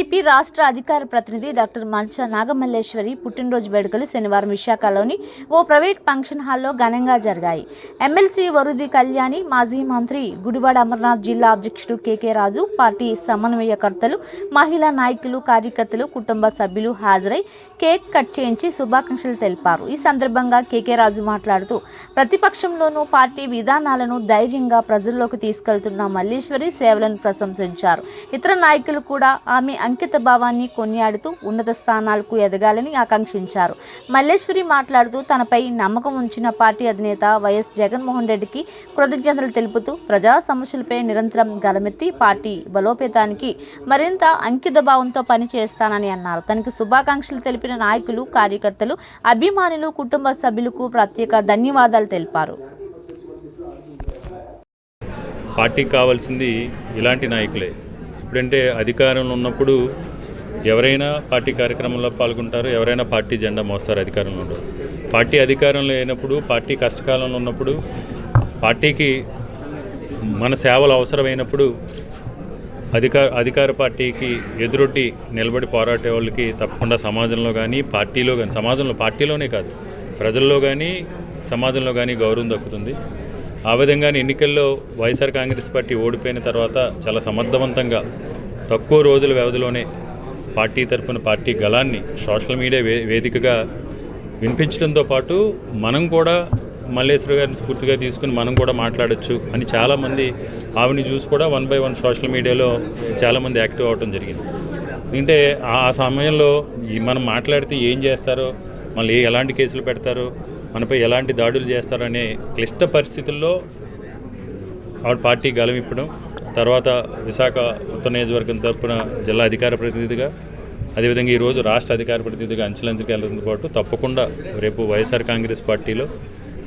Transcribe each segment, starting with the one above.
వైఎస్ఆర్సీపీ రాష్ట్ర అధికార ప్రతినిధి డాక్టర్ మంచా నాగమల్లేశ్వరి పుట్టినరోజు వేడుకలు శనివారం విశాఖలోని ఓ ప్రైవేట్ ఫంక్షన్ హాల్లో ఘనంగా జరిగాయి. ఎమ్మెల్సీ వరుది కళ్యాణి, మాజీ మంత్రి గుడివాడ అమర్నాథ్, జిల్లా అధ్యక్షుడు కేకే రాజు, పార్టీ సమన్వయకర్తలు, మహిళా నాయకులు, కార్యకర్తలు, కుటుంబ సభ్యులు హాజరై కేక్ కట్ చేయించి శుభాకాంక్షలు తెలిపారు. ఈ సందర్భంగా కేకే రాజు మాట్లాడుతూ ప్రతిపక్షంలోనూ పార్టీ విధానాలను ధైర్యంగా ప్రజల్లోకి తీసుకెళ్తున్న మల్లేశ్వరి సేవలను ప్రశంసించారు. ఇతర నాయకులు కూడా ఆమె అంకిత భావాన్ని కొనియాడుతూ ఉన్నత స్థానాలకు ఎదగాలని ఆకాంక్షించారు. మల్లేశ్వరి మాట్లాడుతూ తనపై నమ్మకం ఉంచిన పార్టీ అధినేత వైఎస్ జగన్మోహన్ రెడ్డికి కృతజ్ఞతలు తెలుపుతూ ప్రజా సమస్యలపై నిరంతరం గలమెత్తి పార్టీ బలోపేతానికి మరింత అంకిత భావంతో పనిచేస్తానని అన్నారు. తనకు శుభాకాంక్షలు తెలిపిన నాయకులు, కార్యకర్తలు, అభిమానులు, కుటుంబ సభ్యులకు ప్రత్యేక ధన్యవాదాలు తెలిపారు. పార్టీకి కావాల్సింది ఇలాంటి నాయకులే. ఇప్పుడంటే అధికారంలో ఉన్నప్పుడు ఎవరైనా పార్టీ కార్యక్రమంలో పాల్గొంటారు, ఎవరైనా పార్టీ జెండా మోస్తారు. అధికారంలో ఉండదు. పార్టీ అధికారంలో అయినప్పుడు, పార్టీ కష్టకాలంలో ఉన్నప్పుడు, పార్టీకి మన సేవలు అవసరమైనప్పుడు అధికార పార్టీకి ఎదురొడ్డి నిలబడి పోరాడే వాళ్ళకి తప్పకుండా సమాజంలో కానీ, పార్టీలో కానీ, పార్టీలోనే కాదు, ప్రజల్లో కానీ, సమాజంలో కానీ గౌరవం దక్కుతుంది. ఆ విధంగానే ఎన్నికల్లో వైఎస్ఆర్ కాంగ్రెస్ పార్టీ ఓడిపోయిన తర్వాత చాలా సమర్థవంతంగా తక్కువ రోజుల వ్యవధిలోనే పార్టీ తరఫున పార్టీ గళాన్ని సోషల్ మీడియా వేదికగా వినిపించడంతో పాటు మనం కూడా మల్లేశ్వరి గారిని స్ఫూర్తిగా తీసుకుని మనం కూడా మాట్లాడచ్చు అని చాలామంది ఆవిని చూసి కూడా 1 by 1 సోషల్ మీడియాలో చాలామంది యాక్టివ్ అవ్వడం జరిగింది. అంటే ఆ సమయంలో మనం మాట్లాడితే ఏం చేస్తారో, మళ్ళీ ఎలాంటి కేసులు పెడతారో, మనపై ఎలాంటి దాడులు చేస్తారనే క్లిష్ట పరిస్థితుల్లో ఆవిడ పార్టీ గలమిప్పడం, తర్వాత విశాఖ ఉత్తర నియోజకవర్గం తరపున జిల్లా అధికార ప్రతినిధిగా, అదేవిధంగా ఈరోజు రాష్ట్ర అధికార ప్రతినిధిగా అంచెలంచెకి వెళ్ళడంతో పాటు తప్పకుండా రేపు వైఎస్ఆర్ కాంగ్రెస్ పార్టీలో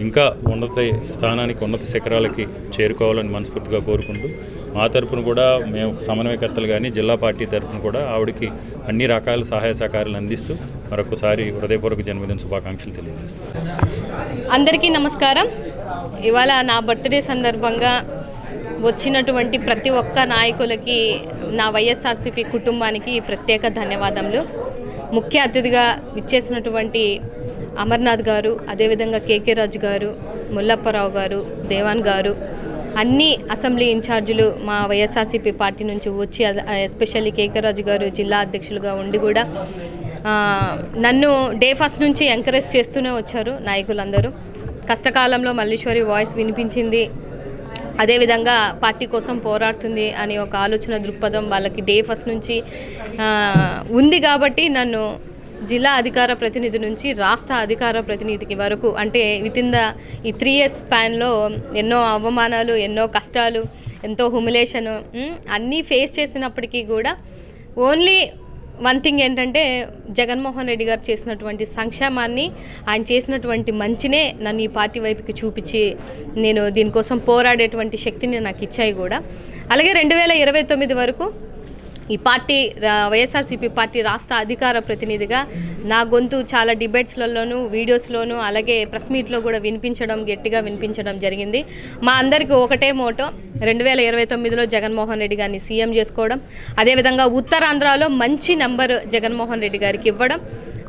ఇంకా ఉన్నత స్థానానికి, ఉన్నత శిఖరాలకి చేరుకోవాలని మనస్ఫూర్తిగా కోరుకుంటూ, మా తరపున కూడా మేము సమన్వయకర్తలు కానీ జిల్లా పార్టీ తరపున కూడా ఆవిడకి అన్ని రకాల సహాయ సహకారాలు అందిస్తూ మరొకసారి హృదయపూర్వక జన్మదిన శుభాకాంక్షలు తెలియజేస్తాం. అందరికీ నమస్కారం. ఇవాళ నా బర్త్డే సందర్భంగా వచ్చినటువంటి ప్రతి ఒక్క నాయకులకి, నా వైఎస్ఆర్సీపీ కుటుంబానికి ప్రత్యేక ధన్యవాదములు. ముఖ్య అతిథిగా విచ్చేసినటువంటి అమర్నాథ్ గారు, అదేవిధంగా కేకే రాజు గారు, ముల్లప్పరావు గారు, దేవాన్ గారు, అన్ని అసెంబ్లీ ఇన్ఛార్జీలు మా వైఎస్ఆర్సీపీ పార్టీ నుంచి వచ్చి, ఎస్పెషల్లీ కేకే రాజు గారు జిల్లా అధ్యక్షులుగా ఉండి కూడా నన్ను డే ఫస్ట్ నుంచి ఎంకరేజ్ చేస్తూనే వచ్చారు. నాయకులందరూ కష్టకాలంలో మల్లేశ్వరి వాయిస్ వినిపించింది, అదేవిధంగా పార్టీ కోసం పోరాడుతుంది అని ఒక ఆలోచన దృక్పథం వాళ్ళకి డే ఫస్ట్ నుంచి ఉంది. కాబట్టి నన్ను జిల్లా అధికార ప్రతినిధి నుంచి రాష్ట్ర అధికార ప్రతినిధికి వరకు, అంటే ఈ 3 years స్పాన్లో ఎన్నో అవమానాలు, ఎన్నో కష్టాలు, ఎంతో హ్యూమిలేషను అన్నీ ఫేస్ చేసినప్పటికీ కూడా ఓన్లీ వన్ థింగ్ ఏంటంటే, జగన్మోహన్ రెడ్డి గారు చేసినటువంటి సంక్షేమాన్ని, ఆయన చేసినటువంటి మంచినే నన్ను ఈ పార్టీ వైపుకి చూపించి నేను దీనికోసం పోరాడేటువంటి శక్తిని నాకు ఇచ్చాయి కూడా. అలాగే 2029 వరకు ఈ పార్టీ వైఎస్ఆర్సీపీ పార్టీ రాష్ట్ర అధికార ప్రతినిధిగా నా గొంతు చాలా డిబేట్స్లలోనూ, వీడియోస్లోనూ, అలాగే ప్రెస్ మీట్లో కూడా గట్టిగా వినిపించడం జరిగింది. మా అందరికీ ఒకటే మోటో, 2029లో జగన్మోహన్ రెడ్డి గారిని సీఎం చేసుకోవడం, అదేవిధంగా ఉత్తరాంధ్రలో మంచి నెంబర్ జగన్మోహన్ రెడ్డి గారికి ఇవ్వడం.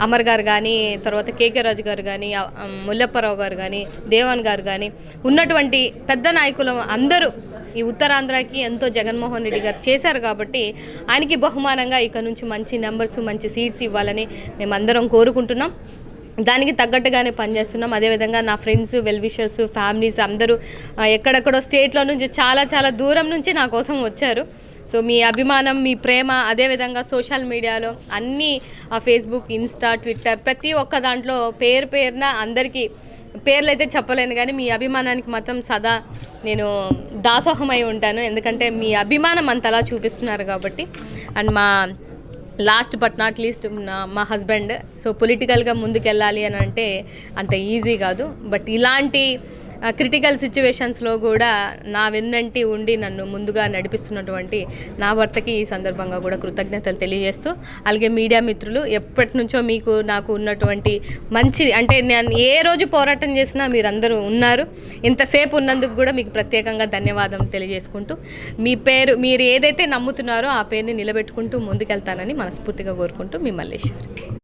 అమర్ గారు కానీ, తర్వాత కేకే రాజు గారు కానీ, ముల్లప్పరావు గారు కానీ, దేవాన్ గారు కానీ, ఉన్నటువంటి పెద్ద నాయకులు అందరూ ఈ ఉత్తరాంధ్రకి ఎంతో జగన్మోహన్ రెడ్డి గారు చేశారు. కాబట్టి ఆయనకి బహుమానంగా ఇక నుంచి మంచి నెంబర్స్, మంచి సీట్స్ ఇవ్వాలని మేమందరం కోరుకుంటున్నాం. దానికి తగ్గట్టుగానే పనిచేస్తున్నాం. అదేవిధంగా నా ఫ్రెండ్స్, వెల్ విషర్స్, ఫ్యామిలీస్ అందరూ ఎక్కడెక్కడో స్టేట్లో నుంచి చాలా దూరం నుంచి నా కోసం వచ్చారు. సో మీ అభిమానం, మీ ప్రేమ, అదేవిధంగా సోషల్ మీడియాలో అన్నీ ఫేస్బుక్, ఇన్స్టా, ట్విట్టర్, ప్రతి ఒక్క దాంట్లో పేరున అందరికీ పేర్లు అయితే చెప్పలేను, కానీ మీ అభిమానానికి మాత్రం సదా నేను దాసోహమై ఉంటాను. ఎందుకంటే మీ అభిమానం అంతలా చూపిస్తున్నారు కాబట్టి. అండ్ మా లాస్ట్ బట్ నాట్ లీస్ట్ మా హస్బెండ్. సో పొలిటికల్గా ముందుకెళ్ళాలి అని అంటే అంత ఈజీ కాదు. బట్ ఇలాంటి క్రిటికల్ సిచ్యువేషన్స్లో కూడా నా వెన్నంటి ఉండి నన్ను ముందుగా నడిపిస్తున్నటువంటి నా భర్తకి ఈ సందర్భంగా కూడా కృతజ్ఞతలు తెలియజేస్తూ, అలాగే మీడియా మిత్రులు ఎప్పటి నుంచో మీకు నాకు ఉన్నటువంటి మంచి, అంటే నేను ఏ రోజు పోరాటం చేసినా మీరందరూ ఉన్నారు, ఇంతసేపు ఉన్నందుకు కూడా మీకు ప్రత్యేకంగా ధన్యవాదం తెలియజేసుకుంటూ, మీ పేరు మీరు ఏదైతే నమ్ముతున్నారో ఆ పేరుని నిలబెట్టుకుంటూ ముందుకెళ్తానని మనస్ఫూర్తిగా కోరుకుంటూ మీ మల్లేశ్వరి.